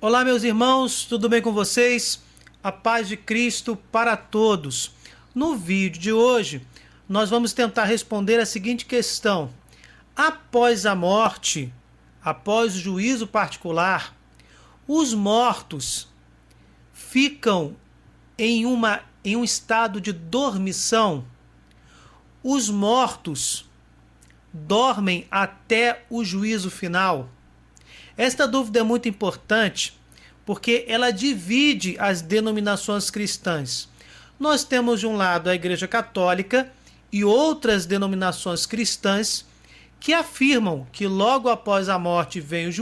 Olá, meus irmãos, tudo bem com vocês? A paz de Cristo para todos. No vídeo de hoje, nós vamos tentar responder a seguinte questão: após a morte, após o juízo particular, os mortos ficam em um estado de dormição? Os mortos dormem até o juízo final? Esta dúvida é muito importante porque ela divide as denominações cristãs. Nós temos de um lado a Igreja Católica e outras denominações cristãs que afirmam que logo após a morte vem o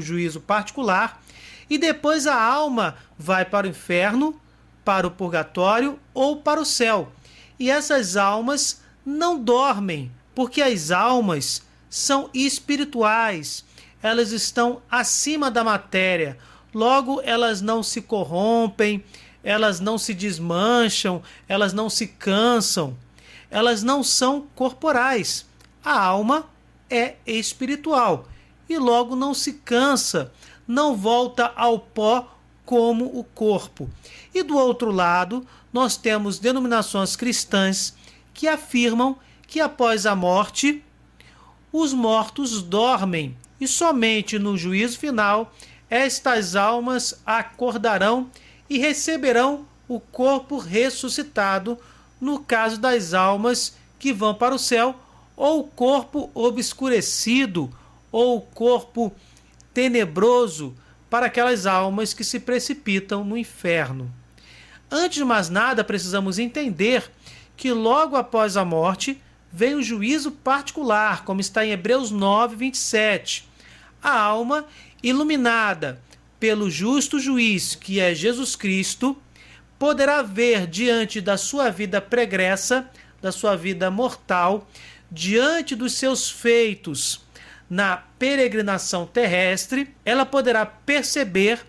juízo particular, e depois a alma vai para o inferno, para o purgatório ou para o céu. E essas almas não dormem, porque as almas são espirituais. Elas estão acima da matéria, logo elas não se corrompem, elas não se desmancham, elas não se cansam, elas não são corporais. A alma é espiritual e logo não se cansa, não volta ao pó como o corpo. E do outro lado, nós temos denominações cristãs que afirmam que após a morte, os mortos dormem. E somente no juízo final, estas almas acordarão e receberão o corpo ressuscitado, no caso das almas que vão para o céu, ou o corpo obscurecido, ou o corpo tenebroso, para aquelas almas que se precipitam no inferno. Antes de mais nada, precisamos entender que logo após a morte vem o juízo particular, como está em Hebreus 9, 27. A alma, iluminada pelo justo juiz, que é Jesus Cristo, poderá ver diante da sua vida pregressa, da sua vida mortal, diante dos seus feitos na peregrinação terrestre, ela poderá perceber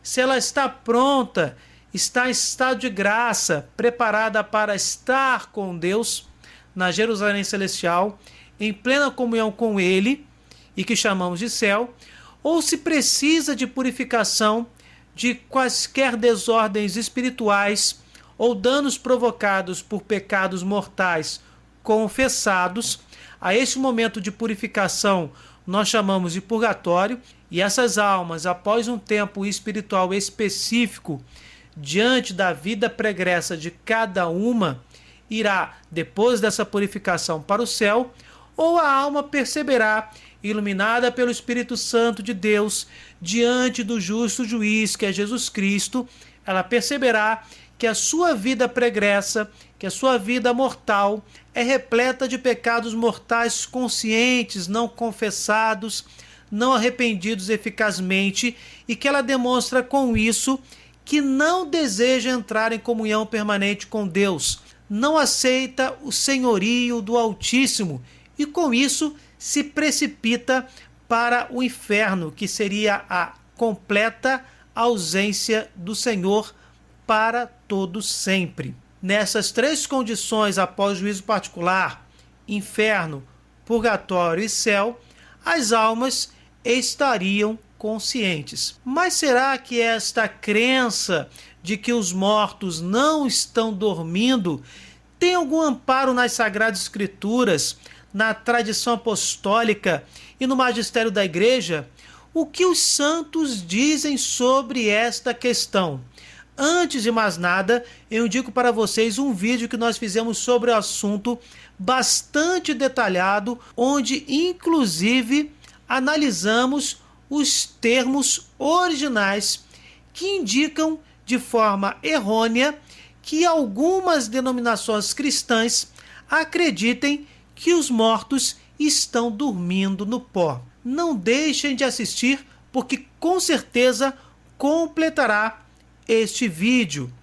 se ela está pronta, está em estado de graça, preparada para estar com Deus na Jerusalém Celestial, em plena comunhão com Ele, e que chamamos de céu, ou se precisa de purificação de quaisquer desordens espirituais ou danos provocados por pecados mortais confessados. A este momento de purificação nós chamamos de purgatório, e essas almas, após um tempo espiritual específico, diante da vida pregressa de cada uma, irá, depois dessa purificação, para o céu, ou a alma perceberá, iluminada pelo Espírito Santo de Deus, diante do justo juiz, que é Jesus Cristo, ela perceberá que a sua vida pregressa, que a sua vida mortal é repleta de pecados mortais conscientes, não confessados, não arrependidos eficazmente, e que ela demonstra com isso que não deseja entrar em comunhão permanente com Deus, não aceita o senhorio do Altíssimo, e com isso se precipita para o inferno, que seria a completa ausência do Senhor para todo sempre. Nessas três condições, após o juízo particular, inferno, purgatório e céu, as almas estariam conscientes. Mas será que esta crença de que os mortos não estão dormindo tem algum amparo nas Sagradas Escrituras, na tradição apostólica e no magistério da Igreja? O que os santos dizem sobre esta questão? Antes de mais nada, eu indico para vocês um vídeo que nós fizemos sobre o assunto, bastante detalhado, onde inclusive analisamos os termos originais que indicam de forma errônea que algumas denominações cristãs acreditem que os mortos estão dormindo no pó. Não deixem de assistir, porque com certeza completará este vídeo.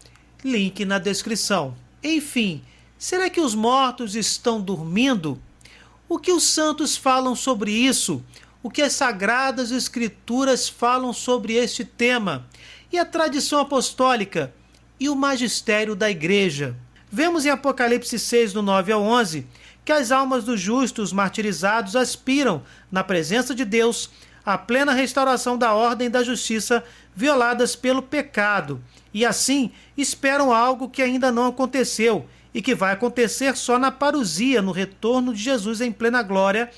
Link na descrição. Enfim, será que os mortos estão dormindo? O que os santos falam sobre isso? O que as Sagradas Escrituras falam sobre este tema? E a tradição apostólica? E o magistério da Igreja? Vemos em Apocalipse 6, do 9 ao 11, que as almas dos justos martirizados aspiram, na presença de Deus, a plena restauração da ordem e da justiça violadas pelo pecado, e assim esperam algo que ainda não aconteceu e que vai acontecer só na parousia, no retorno de Jesus em plena glória,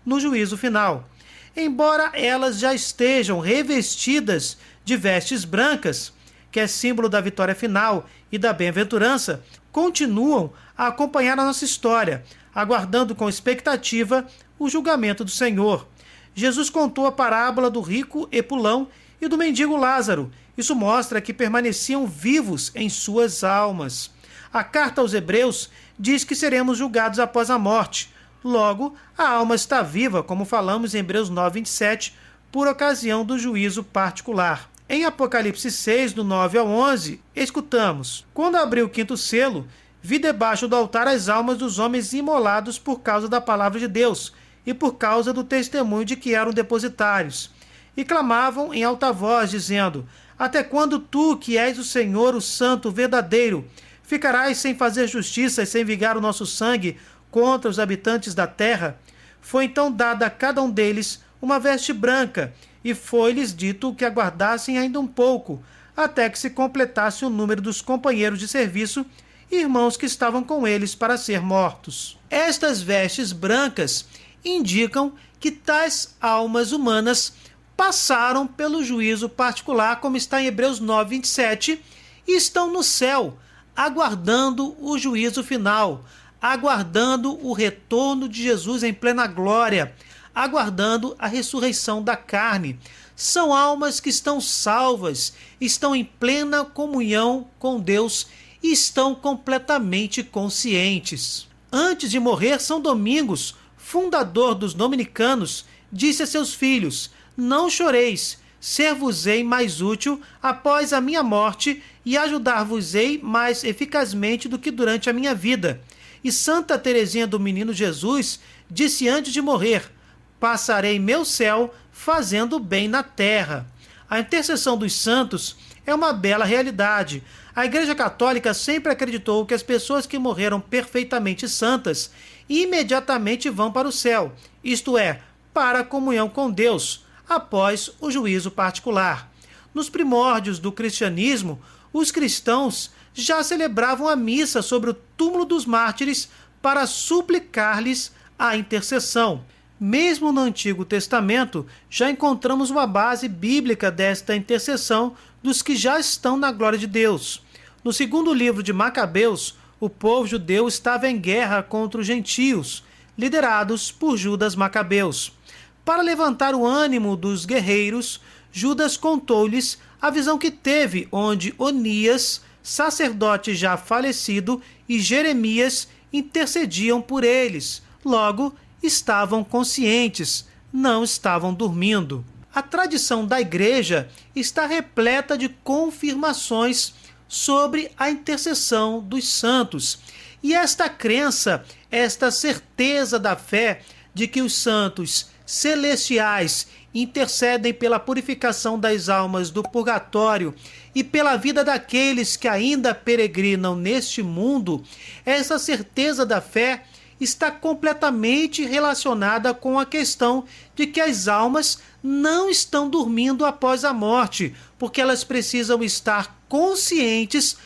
no juízo final. Embora elas já estejam revestidas de vestes brancas, que é símbolo da vitória final e da bem-aventurança, continuam a acompanhar a nossa história, aguardando com expectativa o julgamento do Senhor. Jesus contou a parábola do rico Epulão e do mendigo Lázaro. Isso mostra que permaneciam vivos em suas almas. A carta aos Hebreus diz que seremos julgados após a morte. Logo, a alma está viva, como falamos em Hebreus 9:27, por ocasião do juízo particular. Em Apocalipse 6, do 9 ao 11, escutamos: Quando abri o quinto selo, vi debaixo do altar as almas dos homens imolados por causa da palavra de Deus e por causa do testemunho de que eram depositários. E clamavam em alta voz, dizendo: Até quando tu, que és o Senhor, o Santo, o verdadeiro, ficarás sem fazer justiça e sem vingar o nosso sangue contra os habitantes da terra? Foi então dada a cada um deles uma veste branca, e foi-lhes dito que aguardassem ainda um pouco, até que se completasse o número dos companheiros de serviço e irmãos que estavam com eles para ser mortos. Estas vestes brancas indicam que tais almas humanas passaram pelo juízo particular, como está em Hebreus 9:27, e estão no céu, aguardando o juízo final, aguardando o retorno de Jesus em plena glória, aguardando a ressurreição da carne. São almas que estão salvas, estão em plena comunhão com Deus e estão completamente conscientes. Antes de morrer, São Domingos, fundador dos dominicanos, disse a seus filhos: Não choreis, ser-vos-ei mais útil após a minha morte e ajudar-vos-ei mais eficazmente do que durante a minha vida. E Santa Teresinha do Menino Jesus disse antes de morrer: Passarei meu céu fazendo bem na terra. A intercessão dos santos é uma bela realidade. A Igreja Católica sempre acreditou que as pessoas que morreram perfeitamente santas imediatamente vão para o céu, isto é, para a comunhão com Deus, após o juízo particular. Nos primórdios do cristianismo, os cristãos já celebravam a missa sobre o túmulo dos mártires para suplicar-lhes a intercessão. Mesmo no Antigo Testamento, já encontramos uma base bíblica desta intercessão dos que já estão na glória de Deus. No segundo livro de Macabeus, o povo judeu estava em guerra contra os gentios, liderados por Judas Macabeus. Para levantar o ânimo dos guerreiros, Judas contou-lhes a visão que teve, onde Onias, sacerdote já falecido, e Jeremias intercediam por eles. Logo, estavam conscientes, não estavam dormindo. A tradição da Igreja está repleta de confirmações sobre a intercessão dos santos. E esta crença, esta certeza da fé de que os santos celestiais intercedem pela purificação das almas do purgatório e pela vida daqueles que ainda peregrinam neste mundo, essa certeza da fé está completamente relacionada com a questão de que as almas não estão dormindo após a morte, porque elas precisam estar conscientes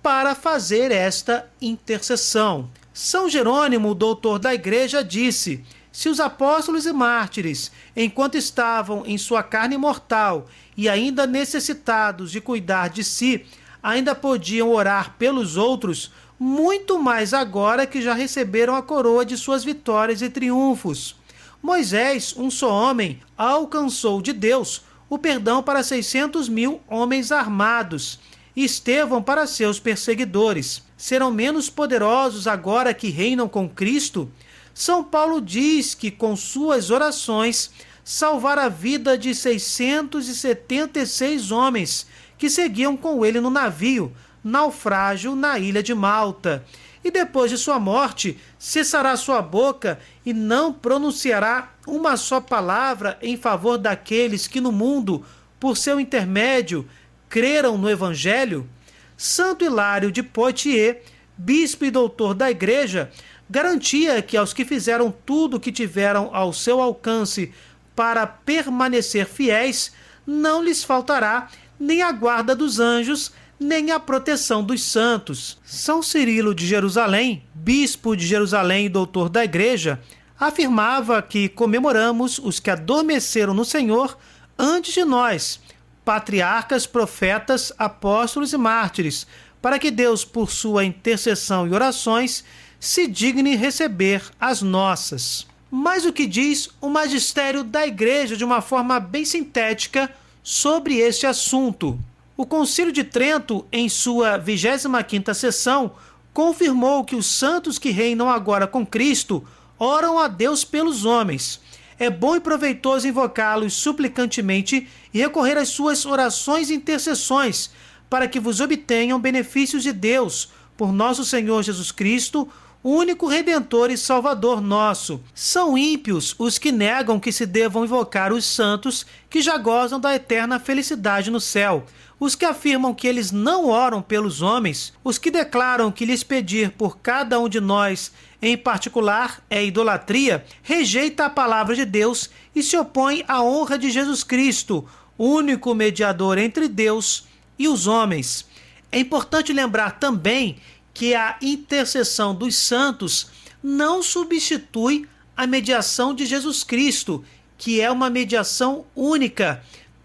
para fazer esta intercessão. São Jerônimo, o doutor da Igreja, disse: se os apóstolos e mártires, enquanto estavam em sua carne mortal e ainda necessitados de cuidar de si, ainda podiam orar pelos outros, muito mais agora que já receberam a coroa de suas vitórias e triunfos. Moisés, um só homem, alcançou de Deus o perdão para 600.000 homens armados, e Estevão para seus perseguidores. Serão menos poderosos agora que reinam com Cristo? São Paulo diz que com suas orações salvara a vida de 676 homens que seguiam com ele no navio, naufrágio na ilha de Malta. E depois de sua morte, cessará sua boca e não pronunciará uma só palavra em favor daqueles que no mundo, por seu intermédio, creram no Evangelho? Santo Hilário de Poitiers, bispo e doutor da Igreja, garantia que aos que fizeram tudo o que tiveram ao seu alcance para permanecer fiéis, não lhes faltará nem a guarda dos anjos, nem a proteção dos santos. São Cirilo de Jerusalém, bispo de Jerusalém e doutor da Igreja, afirmava que comemoramos os que adormeceram no Senhor antes de nós, patriarcas, profetas, apóstolos e mártires, para que Deus, por sua intercessão e orações, se digne receber as nossas. Mas o que diz o magistério da Igreja de uma forma bem sintética sobre este assunto? O Concílio de Trento, em sua 25ª sessão, confirmou que os santos que reinam agora com Cristo oram a Deus pelos homens. É bom e proveitoso invocá-los suplicantemente e recorrer às suas orações e intercessões, para que vos obtenham benefícios de Deus, por nosso Senhor Jesus Cristo, único Redentor e Salvador nosso. São ímpios os que negam que se devam invocar os santos que já gozam da eterna felicidade no céu, os que afirmam que eles não oram pelos homens, os que declaram que lhes pedir por cada um de nós em particular é idolatria, rejeita a palavra de Deus e se opõe à honra de Jesus Cristo, único mediador entre Deus e os homens. É importante lembrar também que a intercessão dos santos não substitui a mediação de Jesus Cristo, que é uma mediação única.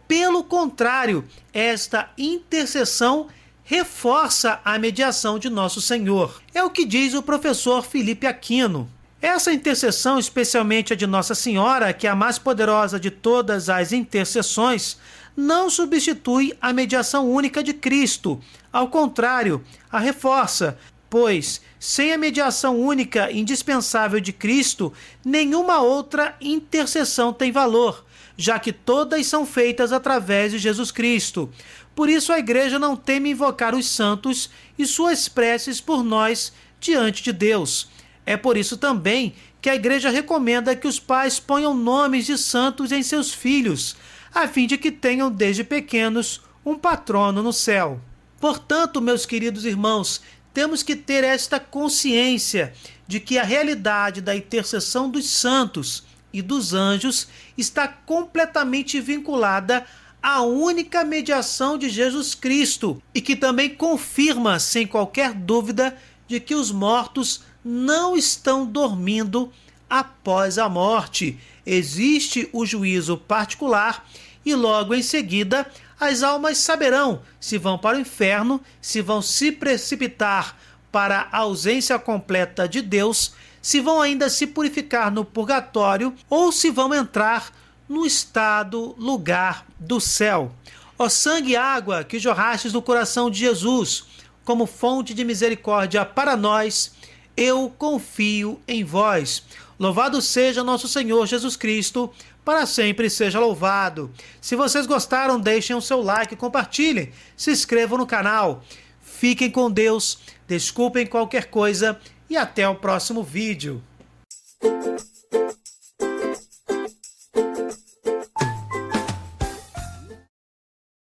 Pelo contrário, esta intercessão reforça a mediação de nosso Senhor. É o que diz o professor Felipe Aquino. Essa intercessão, especialmente a de Nossa Senhora, que é a mais poderosa de todas as intercessões, não substitui a mediação única de Cristo. Ao contrário, a reforça, pois, sem a mediação única indispensável de Cristo, nenhuma outra intercessão tem valor, já que todas são feitas através de Jesus Cristo. Por isso a Igreja não teme invocar os santos e suas preces por nós diante de Deus. É por isso também que a Igreja recomenda que os pais ponham nomes de santos em seus filhos, a fim de que tenham desde pequenos um patrono no céu. Portanto, meus queridos irmãos, temos que ter esta consciência de que a realidade da intercessão dos santos e dos anjos está completamente vinculada à única mediação de Jesus Cristo e que também confirma, sem qualquer dúvida, de que os mortos não estão dormindo após a morte. Existe o juízo particular e logo em seguida as almas saberão se vão para o inferno, se vão se precipitar para a ausência completa de Deus, se vão ainda se purificar no purgatório ou se vão entrar no estado lugar do céu. Ó sangue e água que jorrastes no coração de Jesus, como fonte de misericórdia para nós, eu confio em vós. Louvado seja nosso Senhor Jesus Cristo, para sempre seja louvado. Se vocês gostaram, deixem o seu like, compartilhem, se inscrevam no canal. Fiquem com Deus, desculpem qualquer coisa e até o próximo vídeo.